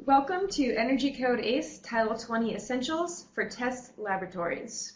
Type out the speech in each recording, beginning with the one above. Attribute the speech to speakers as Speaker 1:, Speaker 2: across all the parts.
Speaker 1: Welcome to Energy Code ACE Title 20 Essentials for Test Laboratories.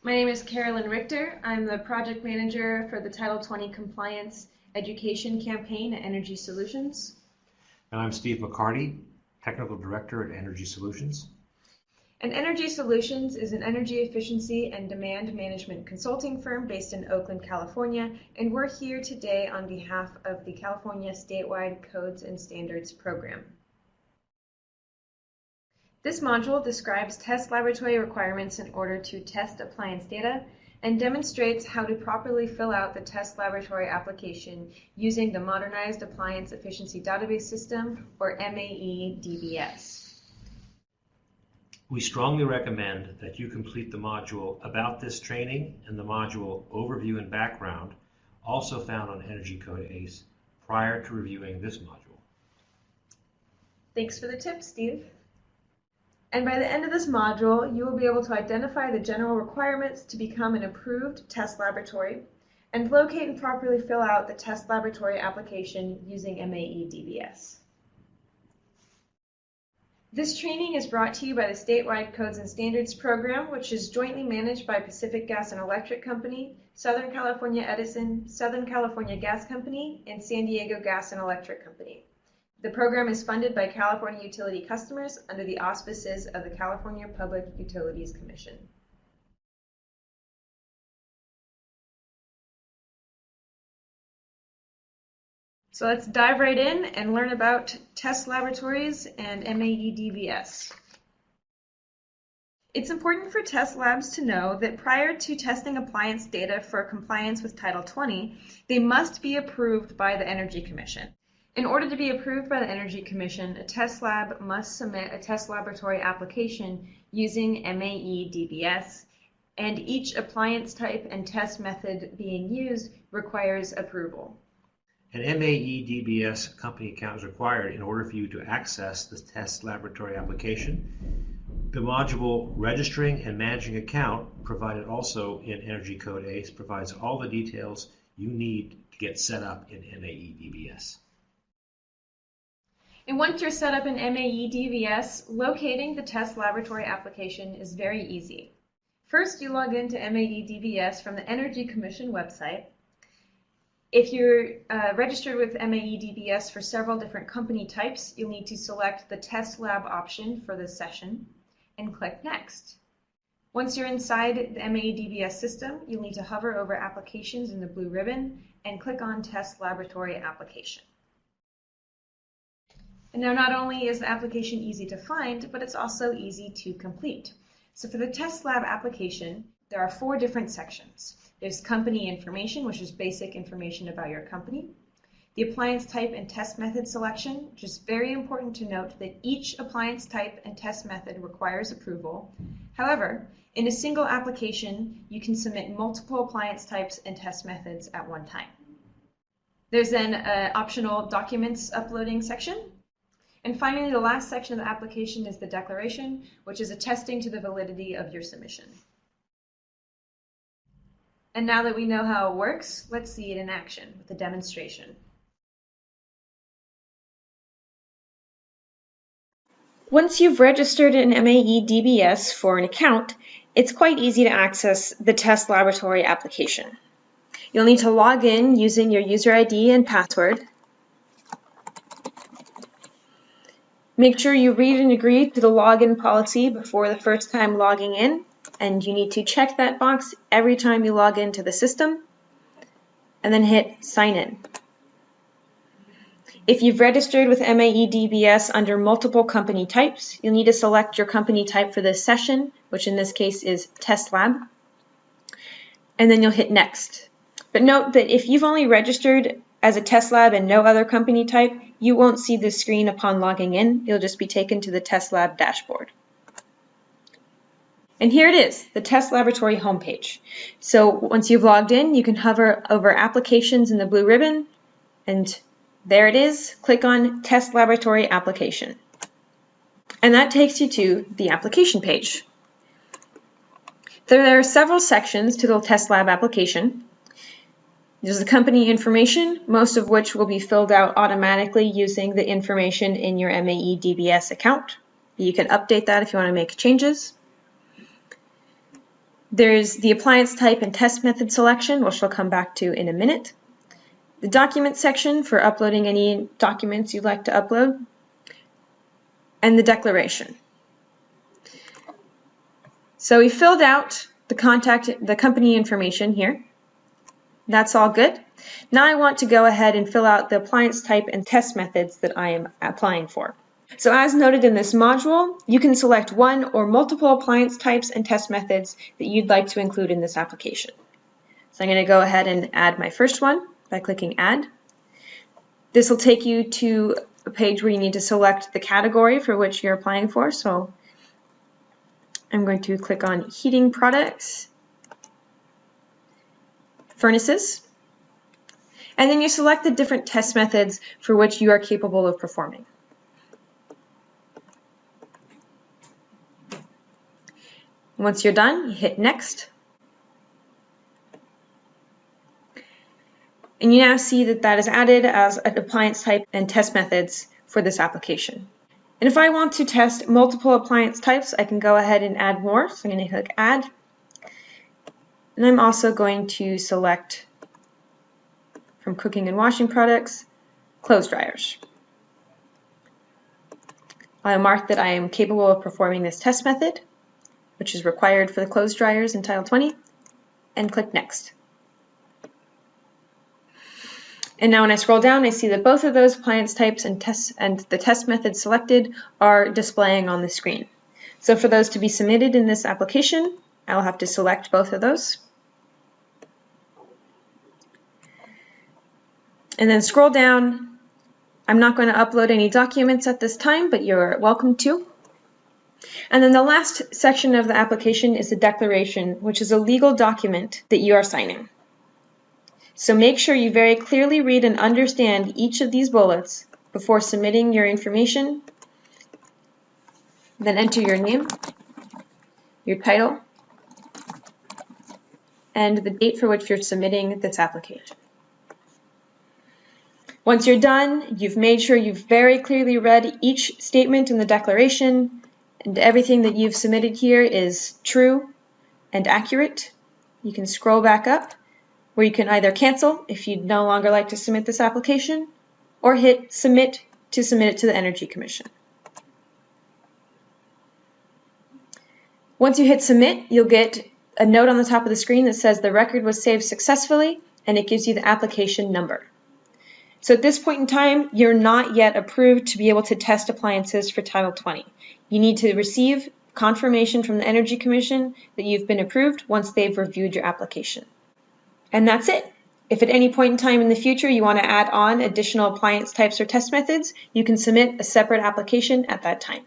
Speaker 1: My name is Carolyn Richter. I'm the project manager for the Title 20 Compliance Education Campaign at Energy Solutions.
Speaker 2: And I'm Steve McCarty, Technical Director at Energy Solutions.
Speaker 1: And Energy Solutions is an energy efficiency and demand management consulting firm based in Oakland, California, and we're here today on behalf of the California Statewide Codes and Standards Program. This module describes test laboratory requirements in order to test appliance data and demonstrates how to properly fill out the test laboratory application using the Modernized Appliance Efficiency Database System, or MAEDBS.
Speaker 2: We strongly recommend that you complete the module about this training and the module Overview and Background, also found on Energy Code ACE, prior to reviewing this module.
Speaker 1: Thanks for the tip, Steve. And by the end of this module, you will be able to identify the general requirements to become an approved test laboratory and locate and properly fill out the test laboratory application using MAEDBS. This training is brought to you by the Statewide Codes and Standards Program, which is jointly managed by Pacific Gas and Electric Company, Southern California Edison, Southern California Gas Company, and San Diego Gas and Electric Company. The program is funded by California utility customers under the auspices of the California Public Utilities Commission. So let's dive right in and learn about test laboratories and MAEDBS. It's important for test labs to know that prior to testing appliance data for compliance with Title 20, they must be approved by the Energy Commission. In order to be approved by the Energy Commission, a test lab must submit a test laboratory application using MAEDBS, and each appliance type and test method being used requires approval.
Speaker 2: An MAEDBS company account is required in order for you to access the test laboratory application. The module Registering and Managing Account, provided also in Energy Code ACE, provides all the details you need to get set up in MAEDBS.
Speaker 1: And once you're set up in MAEDBS, locating the test laboratory application is very easy. First, you log into MAEDBS from the Energy Commission website. If you're registered with MAEDBS for several different company types, you'll need to select the Test Lab option for this session and click Next. Once you're inside the MAEDBS system, you'll need to hover over Applications in the blue ribbon and click on Test Laboratory Application. And now not only is the application easy to find, but it's also easy to complete. So for the Test Lab application, there are 4 different sections. There's company information, which is basic information about your company. The appliance type and test method selection, which is very important to note that each appliance type and test method requires approval. However, in a single application, you can submit multiple appliance types and test methods at one time. There's then an optional documents uploading section. And finally, the last section of the application is the declaration, which is attesting to the validity of your submission. And now that we know how it works, let's see it in action with a demonstration. Once you've registered in MAEDBS for an account, it's quite easy to access the test laboratory application. You'll need to log in using your user ID and password. Make sure you read and agree to the login policy before the first time logging in, and you need to check that box every time you log into the system, and then hit Sign In. If you've registered with MAEDBS under multiple company types, you'll need to select your company type for this session, which in this case is Test Lab, and then you'll hit Next. But note that if you've only registered as a test lab and no other company type, you won't see this screen upon logging in. You'll just be taken to the Test Lab dashboard. And here it is, the test laboratory homepage. So once you've logged in, you can hover over Applications in the blue ribbon, and there it is. Click on Test Laboratory Application. And that takes you to the application page. There are several sections to the test lab application. There's the company information, most of which will be filled out automatically using the information in your MAEDBS account. You can update that if you want to make changes. There's the appliance type and test method selection, which we'll come back to in a minute. The document section for uploading any documents you'd like to upload. And the declaration. So we filled out the company information here. That's all good. Now I want to go ahead and fill out the appliance type and test methods that I am applying for. So as noted in this module, you can select one or multiple appliance types and test methods that you'd like to include in this application. So I'm going to go ahead and add my first one by clicking Add. This will take you to a page where you need to select the category for which you're applying for. So I'm going to click on Heating Products, Furnaces, and then you select the different test methods for which you are capable of performing. Once you're done, you hit Next. And you now see that that is added as an appliance type and test methods for this application. And if I want to test multiple appliance types, I can go ahead and add more. So I'm going to click Add. And I'm also going to select from cooking and washing products, clothes dryers. I'll mark that I am capable of performing this test method, which is required for the clothes dryers in Title 20, and click Next. And now when I scroll down, I see that both of those appliance types and the test methods selected are displaying on the screen. So for those to be submitted in this application, I'll have to select both of those. And then scroll down. I'm not going to upload any documents at this time, but you're welcome to. And then the last section of the application is the declaration, which is a legal document that you are signing. So make sure you very clearly read and understand each of these bullets before submitting your information. Then enter your name, your title, and the date for which you're submitting this application. Once you're done, you've made sure you've very clearly read each statement in the declaration, and everything that you've submitted here is true and accurate. You can scroll back up, where you can either cancel if you'd no longer like to submit this application, or hit Submit to submit it to the Energy Commission. Once you hit Submit, you'll get a note on the top of the screen that says the record was saved successfully, and it gives you the application number. So at this point in time, you're not yet approved to be able to test appliances for Title 20. You need to receive confirmation from the Energy Commission that you've been approved once they've reviewed your application. And that's it. If at any point in time in the future you want to add on additional appliance types or test methods, you can submit a separate application at that time.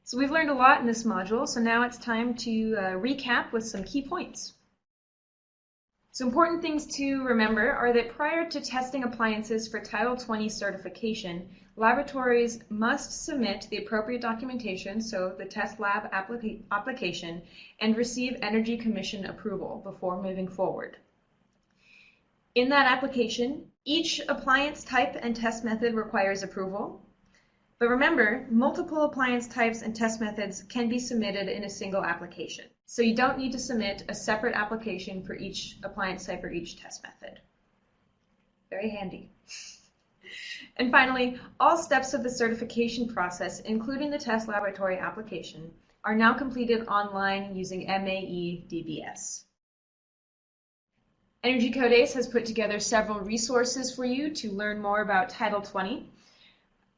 Speaker 1: So we've learned a lot in this module, so now it's time to recap with some key points. So important things to remember are that prior to testing appliances for Title 20 certification, laboratories must submit the appropriate documentation, so the test lab application, and receive Energy Commission approval before moving forward. In that application, each appliance type and test method requires approval. But remember, multiple appliance types and test methods can be submitted in a single application. So you don't need to submit a separate application for each appliance type or each test method. Very handy. And finally, all steps of the certification process, including the test laboratory application, are now completed online using MAEDBS. Energy Code ACE has put together several resources for you to learn more about Title 20.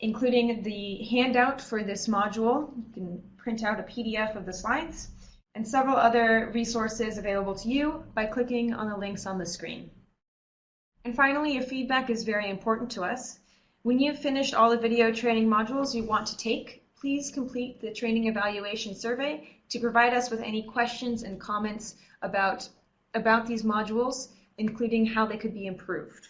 Speaker 1: Including the handout for this module. You can print out a PDF of the slides, and several other resources available to you by clicking on the links on the screen. And finally, your feedback is very important to us. When you've finished all the video training modules you want to take, please complete the training evaluation survey to provide us with any questions and comments about these modules, including how they could be improved.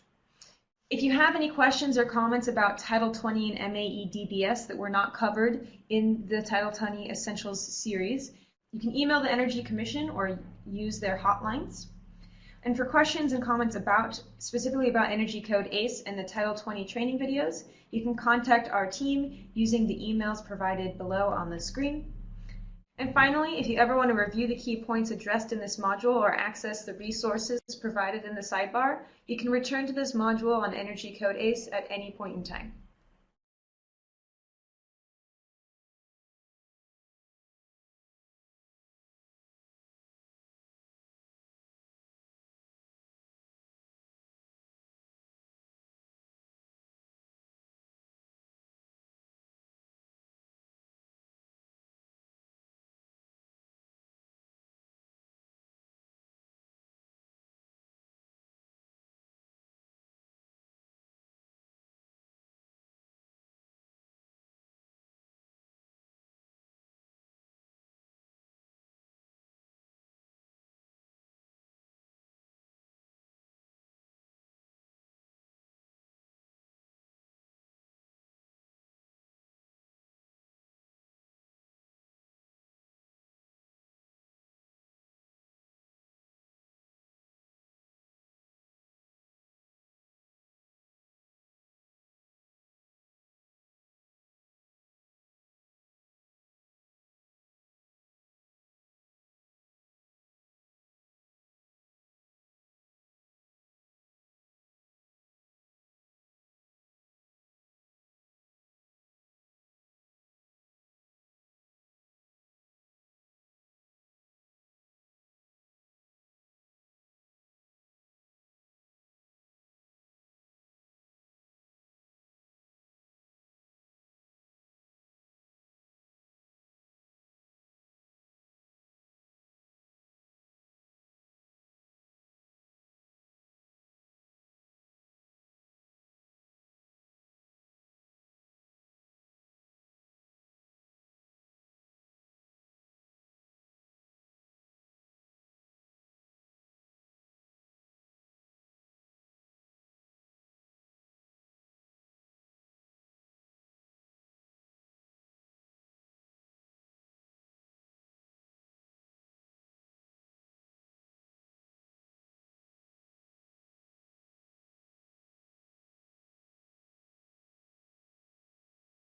Speaker 1: If you have any questions or comments about Title 20 and MAEDBS that were not covered in the Title 20 Essentials series, you can email the Energy Commission or use their hotlines. And for questions and comments specifically about Energy Code ACE and the Title 20 training videos, you can contact our team using the emails provided below on the screen. And finally, if you ever want to review the key points addressed in this module or access the resources provided in the sidebar, you can return to this module on Energy Code ACE at any point in time.